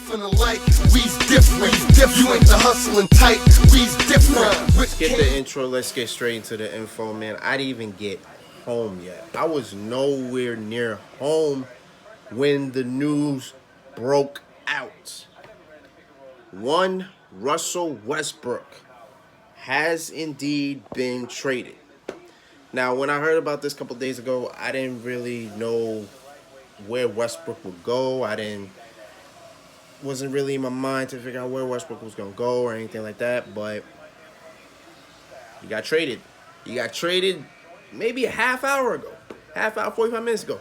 nothing alike. We's different. You ain't the hustling type. We's different. Let's get the intro. Let's get straight into the info, man. I didn't even get home yet. I was nowhere near home when the news broke out. One, Russell Westbrook has indeed been traded. Now, when I heard about this a couple days ago, I didn't really know where Westbrook would go. Wasn't really in my mind to figure out where Westbrook was gonna go or anything like that. But he got traded. He got traded maybe a half hour ago, 45 minutes ago.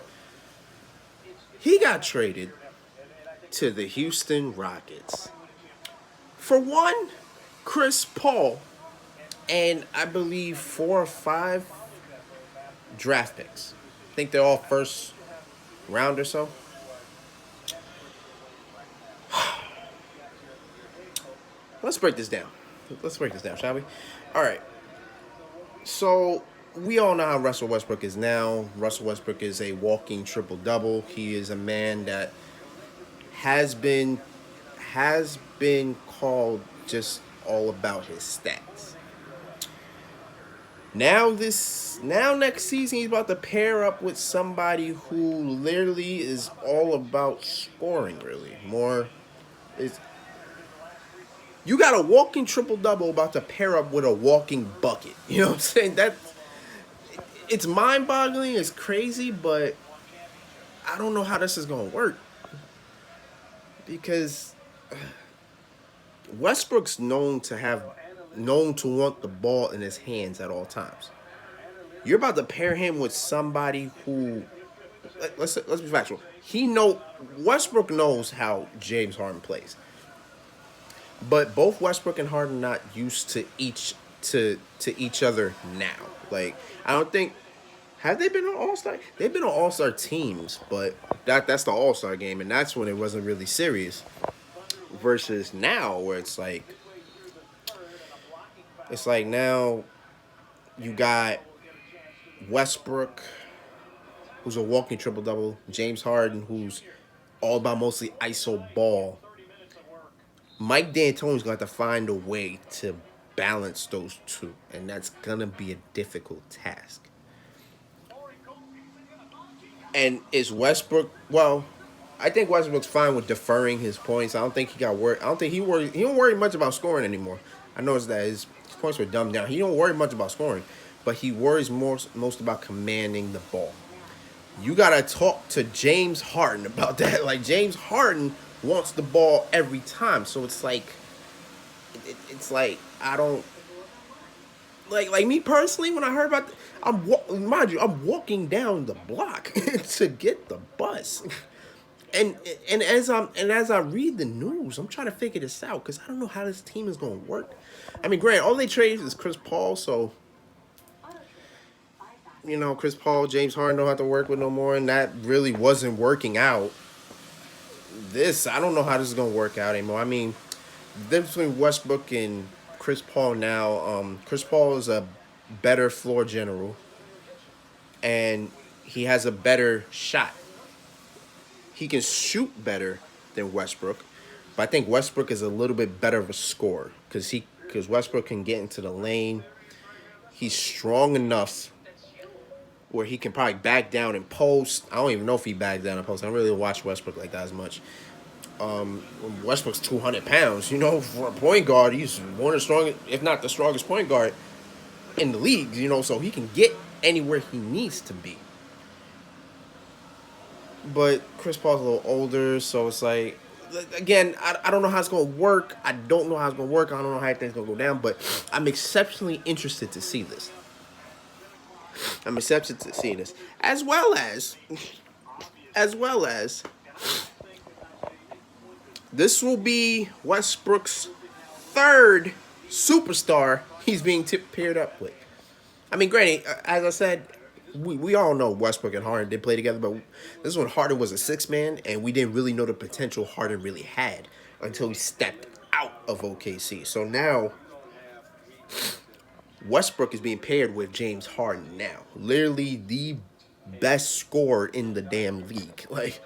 He got traded to the Houston Rockets for one, Chris Paul, and I believe 4 or 5 draft picks. I think they're all first round or so. Let's break this down. Shall we? All right. So we all know how Russell Westbrook is now. Russell Westbrook is a walking triple-double. He is a man that has been called just all about his stats. Now next season he's about to pair up with somebody who literally is all about scoring, really. You got a walking triple-double about to pair up with a walking bucket. You know what I'm saying? It's mind-boggling, it's crazy, but I don't know how this is going to work. Because Westbrook's known to want the ball in his hands at all times. You're about to pair him with somebody who, let's be factual. Westbrook knows how James Harden plays, but both Westbrook and Harden not used to each other now. Like, I don't think, have they been on All-Star? They've been on All-Star teams, but that's the All-Star game, and that's when it wasn't really serious. Versus now, where it's like now you got Westbrook, who's a walking triple-double, James Harden, who's all about mostly iso ball. Mike D'Antoni's going to have to find a way to balance those two, and that's going to be a difficult task. And is Westbrook, well, I think Westbrook's fine with deferring his points. I don't think he got worried. I don't think he don't worry much about scoring anymore. I noticed that his points were dumbed down. He don't worry much about scoring, but he worries most about commanding the ball. You got to talk to James Harden about that. Like, James Harden wants the ball every time. So it's like I don't like me personally. When I heard about, I'm walking down the block to get the bus, and as I read the news, I'm trying to figure this out because I don't know how this team is going to work. I mean, granted, all they traded is Chris Paul, so Chris Paul, James Harden don't have to work with no more, and that really wasn't working out. I don't know how this is going to work out anymore. I mean, the difference between Westbrook and Chris Paul now, Chris Paul is a better floor general, and he has a better shot. He can shoot better than Westbrook, but I think Westbrook is a little bit better of a scorer because Westbrook can get into the lane. He's strong enough where he can probably back down and post. I don't even know if he backs down and post. I don't really watch Westbrook like that as much. Westbrook's 200 pounds. For a point guard, he's one of the strongest, if not the strongest point guard in the league, so he can get anywhere he needs to be. But Chris Paul's a little older, so it's like, again, I don't know how it's going to work. I don't know how it's going to work. I don't know how everything's going to go down, but I'm exceptionally interested to see this. As well as this will be Westbrook's third superstar he's being paired up with. I mean, granted, as I said, we all know Westbrook and Harden did play together, but this is when Harden was a 6-man, and we didn't really know the potential Harden really had until he stepped out of OKC. So now Westbrook is being paired with James Harden now. Literally the best scorer in the damn league. Like,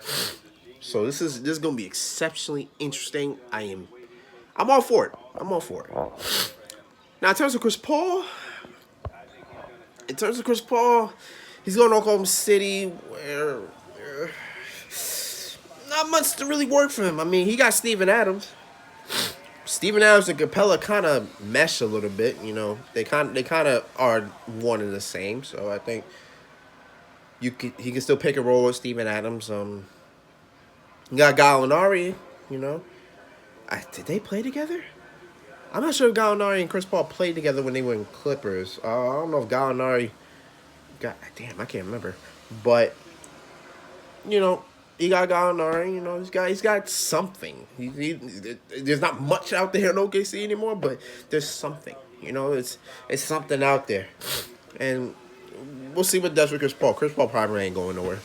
So this is gonna be exceptionally interesting. I'm all for it. I'm all for it. Now in terms of Chris Paul, he's going to Oklahoma City where not much to really work for him. I mean, he got Steven Adams. Steven Adams and Capella kind of mesh a little bit. You know, they kind of are one and the same. So I think he can still pick a role with Steven Adams. You got Gallinari. You know, did they play together? I'm not sure if Gallinari and Chris Paul played together when they were in Clippers. I don't know if Gallinari. God damn, I can't remember. But you know, he got Gallinari. You know, he's got something. There's not much out there in OKC anymore, but there's something. You know, it's something out there, and we'll see what does with Chris Paul. Chris Paul probably ain't going nowhere.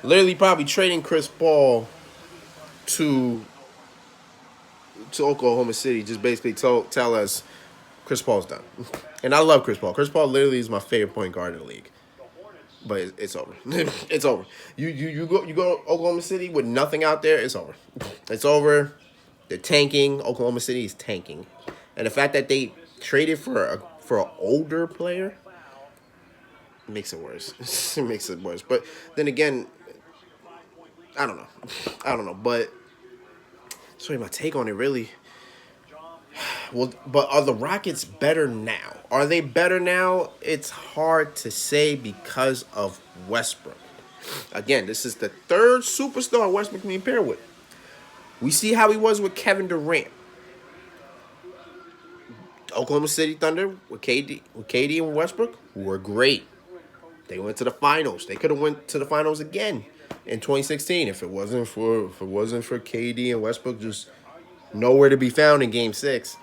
Literally, probably trading Chris Paul to Oklahoma City just basically tell us Chris Paul's done. And I love Chris Paul. Chris Paul literally is my favorite point guard in the league. But it's over. It's over. You go to Oklahoma City with nothing out there, it's over. It's over. They're tanking. Oklahoma City is tanking. And the fact that they traded for an older player makes it worse. It makes it worse. But then again, I don't know. But sorry, my take on it really. Well, but are the Rockets better now? Are they better now? It's hard to say because of Westbrook. Again, this is the third superstar Westbrook being paired with. We see how he was with Kevin Durant. Oklahoma City Thunder with KD and Westbrook were great. They went to the finals. They could have went to the finals again in 2016 if it wasn't for KD and Westbrook just nowhere to be found in Game 6.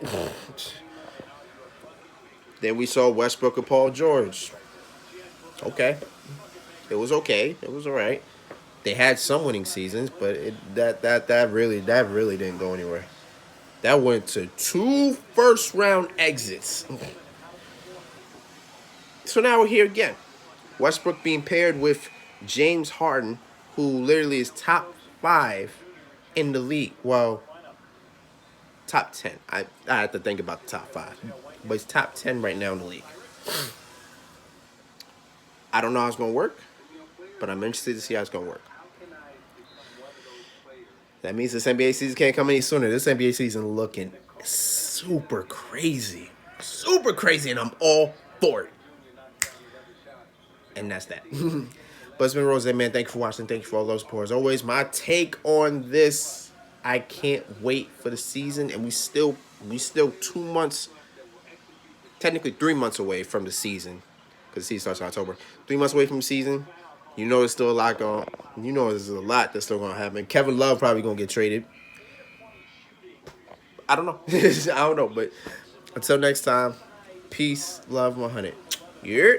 Then we saw Westbrook and Paul George. Okay. It was okay. It was all right. They had some winning seasons, but that really didn't go anywhere. That went to 2 first-round exits. So now we're here again. Westbrook being paired with James Harden, who literally is top 5 in the league. Well, top 10. I have to think about the top 5. But it's top 10 right now in the league. I don't know how it's going to work, but I'm interested to see how it's going to work. That means this NBA season can't come any sooner. This NBA season looking super crazy. Super crazy, and I'm all for it. And that's that. But it's been Rose, man. Thank you for watching. Thank you for all those support. As always, my take on this, I can't wait for the season. And we still 2 months, technically 3 months away from the season. Because the season starts in October. 3 months away from the season. You know there's still a lot going. You know there's a lot that's still going to happen. Kevin Love probably going to get traded. I don't know. I don't know. But until next time, peace, love, 100. Yeah.